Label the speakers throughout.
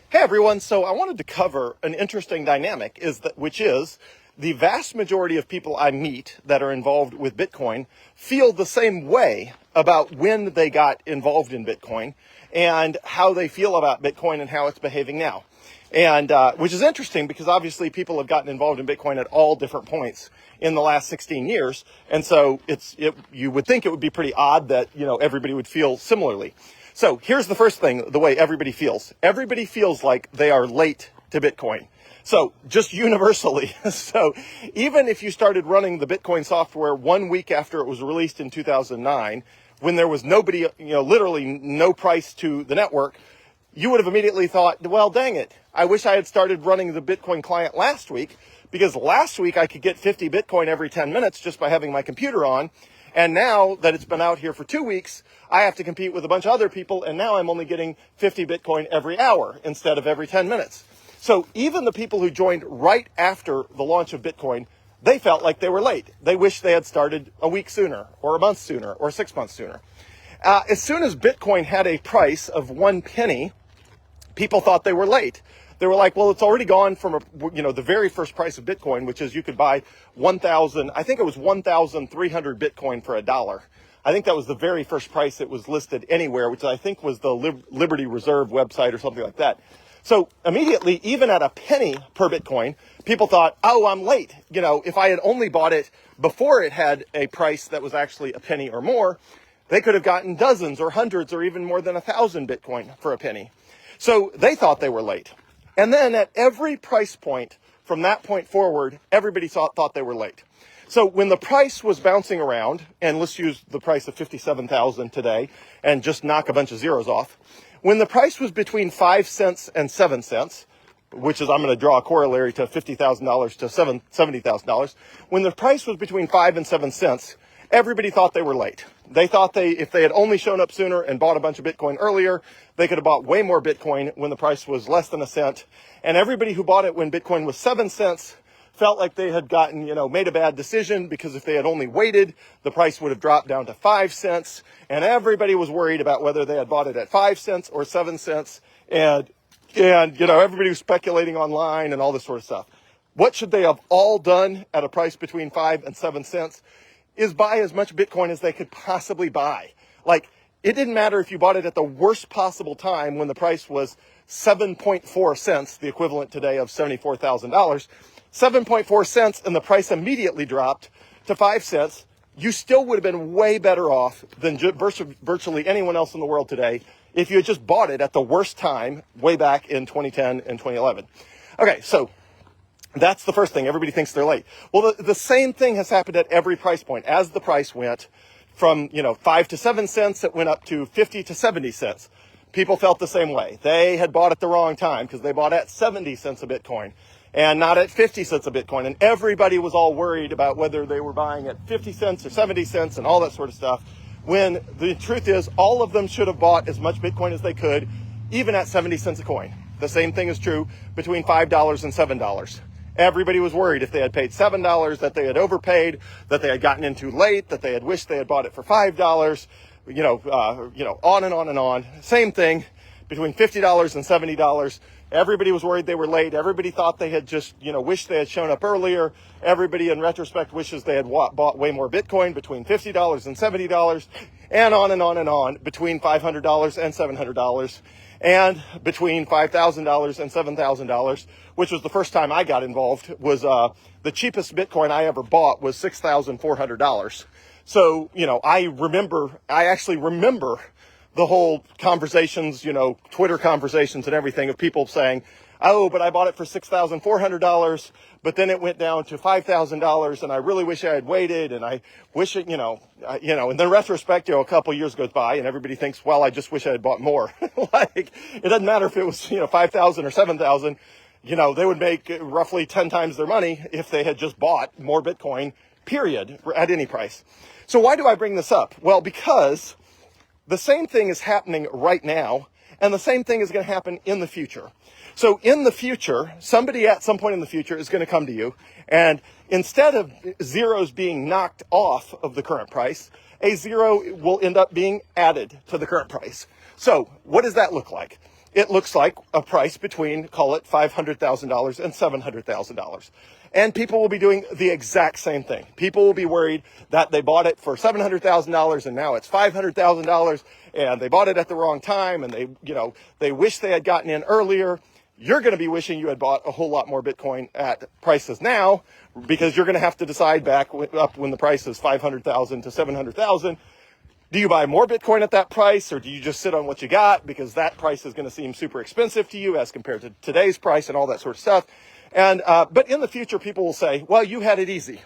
Speaker 1: Hey everyone, so I wanted to cover an interesting dynamic which is the vast majority of people I meet that are involved with Bitcoin feel the same way about when they got involved in Bitcoin and how they feel about Bitcoin and how it's behaving now. And which is interesting because obviously people have gotten involved in Bitcoin at all different points in the last 16 years. And so you would think it would be pretty odd that, everybody would feel similarly. So here's the first thing, the way everybody feels. Everybody feels like they are late to Bitcoin. So just universally. So even if you started running the Bitcoin software 1 week after it was released in 2009, when there was nobody, literally no price to the network, you would have immediately thought, well, dang it, I wish I had started running the Bitcoin client last week, because last week I could get 50 Bitcoin every 10 minutes just by having my computer on. And now that it's been out here for 2 weeks, I have to compete with a bunch of other people, and now I'm only getting 50 Bitcoin every hour instead of every 10 minutes. So even the people who joined right after the launch of Bitcoin, they felt like they were late. They wished they had started a week sooner, or a month sooner, or 6 months sooner. As soon as Bitcoin had a price of 1 penny, people thought they were late. They were like, well, it's already gone from, the very first price of Bitcoin, which is you could buy 1,300 Bitcoin for $1. I think that was the very first price it was listed anywhere, which I think was the Liberty Reserve website or something like that. So immediately, even at a penny per Bitcoin, people thought, oh, I'm late. If I had only bought it before it had a price that was actually a penny or more, they could have gotten dozens or hundreds or even more than 1,000 Bitcoin for a penny. So they thought they were late. And then at every price point from that point forward, everybody thought they were late. So when the price was bouncing around, and let's use the price of 57,000 today and just knock a bunch of zeros off. When the price was between 5 cents and 7 cents, which is, I'm going to draw a corollary to $50,000 to $70,000. When the price was between 5 and 7 cents, everybody thought they were late. They thought if they had only shown up sooner and bought a bunch of Bitcoin earlier, they could have bought way more Bitcoin when the price was less than a cent. And everybody who bought it when Bitcoin was 7 cents felt like they had gotten, made a bad decision, because if they had only waited, the price would have dropped down to 5 cents. And everybody was worried about whether they had bought it at 5 cents or 7 cents. And everybody was speculating online and all this sort of stuff. What should they have all done at a price between 5 and 7 cents? Is buy as much Bitcoin as they could possibly buy. Like, it didn't matter if you bought it at the worst possible time when the price was 7.4 cents, the equivalent today of $74,000, 7.4 cents, and the price immediately dropped to 5 cents. You still would have been way better off than virtually anyone else in the world today if you had just bought it at the worst time way back in 2010 and 2011. Okay, so that's the first thing. Everybody thinks they're late. Well, the same thing has happened at every price point. As the price went from, 5 to 7 cents, it went up to 50 to 70 cents. People felt the same way. They had bought at the wrong time because they bought at 70 cents a Bitcoin and not at 50 cents a Bitcoin. And everybody was all worried about whether they were buying at 50 cents or 70 cents and all that sort of stuff, when the truth is all of them should have bought as much Bitcoin as they could, even at 70 cents a coin. The same thing is true between $5 and $7. Everybody was worried if they had paid $7 that they had overpaid, that they had gotten in too late, that they had wished they had bought it for $5, on and on and on. Same thing between $50 and $70. Everybody was worried they were late. Everybody thought they had just, wished they had shown up earlier. Everybody in retrospect wishes they had bought way more Bitcoin between $50 and $70, and on and on and on, between $500 and $700. And between $5,000 and $7,000, which was the first time I got involved, was the cheapest Bitcoin I ever bought was $6,400. So, I actually remember the whole conversations, Twitter conversations and everything of people saying, oh, but I bought it for $6,400, but then it went down to $5,000, and I really wish I had waited, and I wish it, and then retrospect, a couple years goes by, and everybody thinks, well, I just wish I had bought more. Like, it doesn't matter if it was, 5,000 or 7,000, they would make roughly 10 times their money if they had just bought more Bitcoin, period, at any price. So why do I bring this up? Well, because the same thing is happening right now, and the same thing is going to happen in the future. So in the future, somebody at some point in the future is going to come to you, and instead of zeros being knocked off of the current price, a zero will end up being added to the current price. So what does that look like? it looks like a price between, call it $500,000 and $700,000. And people will be doing the exact same thing. People will be worried that they bought it for $700,000 and now it's $500,000 and they bought it at the wrong time and they wish they had gotten in earlier. You're going to be wishing you had bought a whole lot more Bitcoin at prices now, because you're going to have to decide back up when the price is 500,000 to 700,000. Do you buy more Bitcoin at that price, or do you just sit on what you got because that price is going to seem super expensive to you as compared to today's price and all that sort of stuff? And but in the future, people will say, well, you had it easy.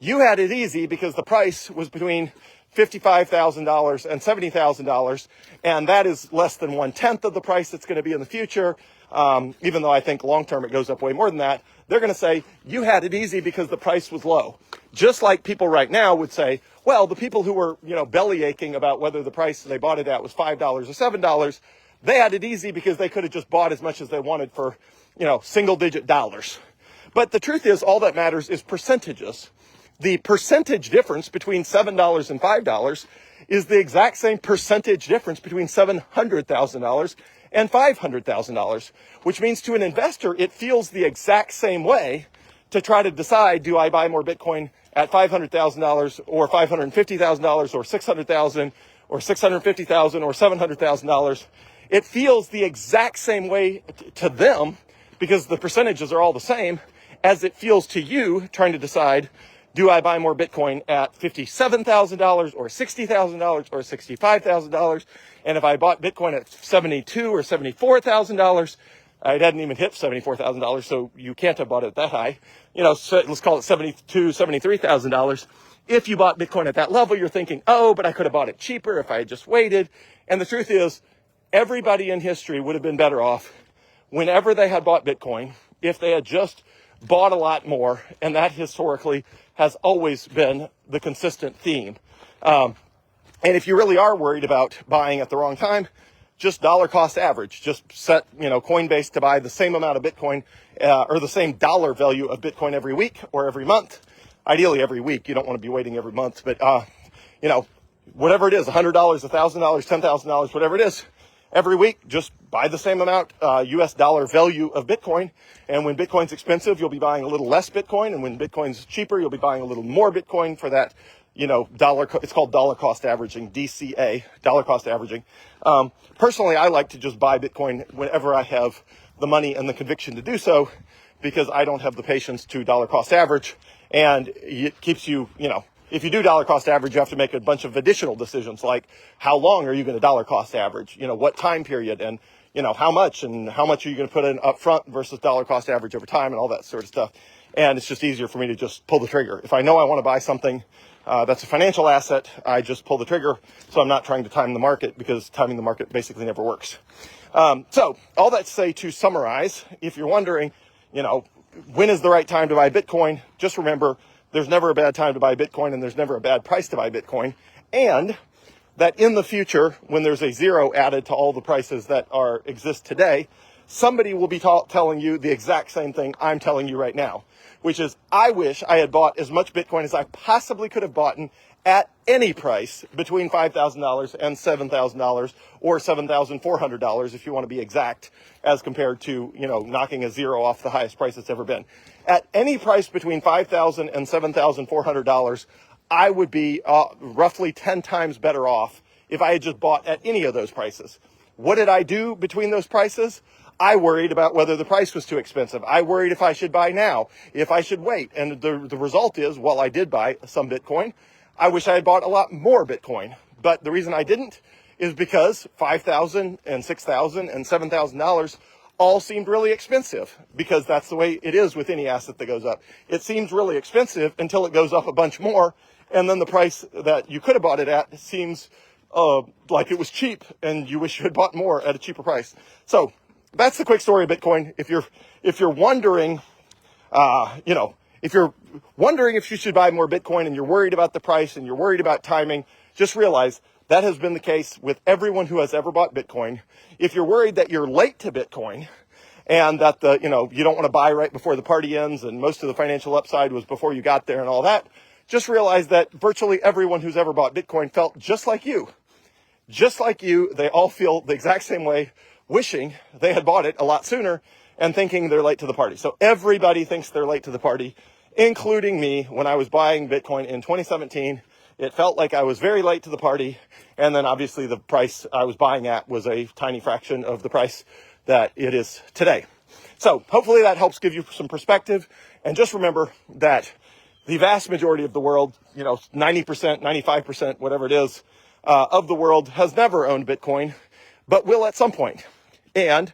Speaker 1: You had it easy because the price was between $55,000 and $70,000, and that is less than 1/10 of the price that's going to be in the future. Even though I think long-term it goes up way more than that, they're going to say you had it easy because the price was low. Just like people right now would say, well, the people who were, belly aching about whether the price they bought it at was $5 or $7, they had it easy because they could have just bought as much as they wanted for, single-digit dollars. But the truth is, all that matters is percentages. The percentage difference between $7 and $5 is the exact same percentage difference between $700,000 and $500,000, which means to an investor, it feels the exact same way to try to decide, do I buy more Bitcoin at $500,000 or $550,000 or $600,000 or $650,000 or $700,000? It feels the exact same way to them, because the percentages are all the same, as it feels to you trying to decide, do I buy more Bitcoin at $57,000 or $60,000 or $65,000? And if I bought Bitcoin at $72,000 or $74,000, it hadn't even hit $74,000, so you can't have bought it that high. So let's call it $72,000, $73,000. If you bought Bitcoin at that level, you're thinking, oh, but I could have bought it cheaper if I had just waited. And the truth is, everybody in history would have been better off whenever they had bought Bitcoin if they had just bought a lot more, and that historically has always been the consistent theme. And if you really are worried about buying at the wrong time, just dollar cost average. Just set, Coinbase to buy the same amount of Bitcoin or the same dollar value of Bitcoin every week or every month. Ideally every week. You don't want to be waiting every month, but whatever it is, $100, $1,000, $10,000, whatever it is, every week, just buy the same amount US dollar value of Bitcoin. And when Bitcoin's expensive, you'll be buying a little less Bitcoin. And when Bitcoin's cheaper, you'll be buying a little more Bitcoin for that, it's called dollar cost averaging, DCA, dollar cost averaging. Personally, I like to just buy Bitcoin whenever I have the money and the conviction to do so, because I don't have the patience to dollar cost average. And it keeps you, if you do dollar cost average, you have to make a bunch of additional decisions, like how long are you going to dollar cost average? What time period, and how much are you going to put in up front versus dollar cost average over time, and all that sort of stuff. And it's just easier for me to just pull the trigger. If I know I want to buy something that's a financial asset, I just pull the trigger. So I'm not trying to time the market, because timing the market basically never works. So all that to say, to summarize, if you're wondering, when is the right time to buy Bitcoin? Just remember, there's never a bad time to buy Bitcoin, and there's never a bad price to buy Bitcoin. And that in the future, when there's a zero added to all the prices that exist today, somebody will be telling you the exact same thing I'm telling you right now, which is, I wish I had bought as much Bitcoin as I possibly could have bought at any price between $5,000 and $7,000 or $7,400, if you want to be exact, as compared to, knocking a zero off the highest price it's ever been. At any price between $5,000 and $7,400, I would be roughly 10 times better off if I had just bought at any of those prices. What did I do between those prices? I worried about whether the price was too expensive. I worried if I should buy now, if I should wait. And the result is, while I did buy some Bitcoin, I wish I had bought a lot more Bitcoin. But the reason I didn't is because $5,000 and $6,000 and $7,000 all seemed really expensive, because that's the way it is with any asset that goes up. It seems really expensive until it goes up a bunch more, and then the price that you could have bought it at seems like it was cheap, and you wish you had bought more at a cheaper price. So that's the quick story of Bitcoin. If you're wondering, if you're wondering if you should buy more Bitcoin, and you're worried about the price and you're worried about timing, just realize that has been the case with everyone who has ever bought Bitcoin. If you're worried that you're late to Bitcoin, and that you don't want to buy right before the party ends, and most of the financial upside was before you got there and all that, just realize that virtually everyone who's ever bought Bitcoin felt just like you. Just like you, they all feel the exact same way wishing they had bought it a lot sooner and thinking they're late to the party. So everybody thinks they're late to the party, including me. When I was buying Bitcoin in 2017, it felt like I was very late to the party. And then obviously the price I was buying at was a tiny fraction of the price that it is today. So hopefully that helps give you some perspective. And just remember that the vast majority of the world, 90%, 95%, whatever it is, of the world has never owned Bitcoin, but will at some point. And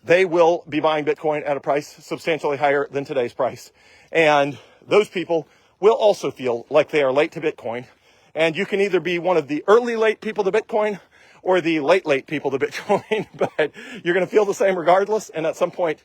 Speaker 1: they will be buying Bitcoin at a price substantially higher than today's price. And those people will also feel like they are late to Bitcoin. And you can either be one of the early late people to Bitcoin or the late people to Bitcoin, but you're going to feel the same regardless. And at some point,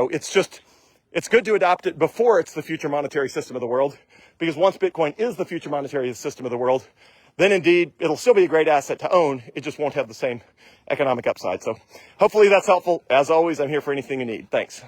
Speaker 1: it's good to adopt it before it's the future monetary system of the world, because once Bitcoin is the future monetary system of the world, then indeed it'll still be a great asset to own. It just won't have the same economic upside. So hopefully that's helpful. As always, I'm here for anything you need. Thanks.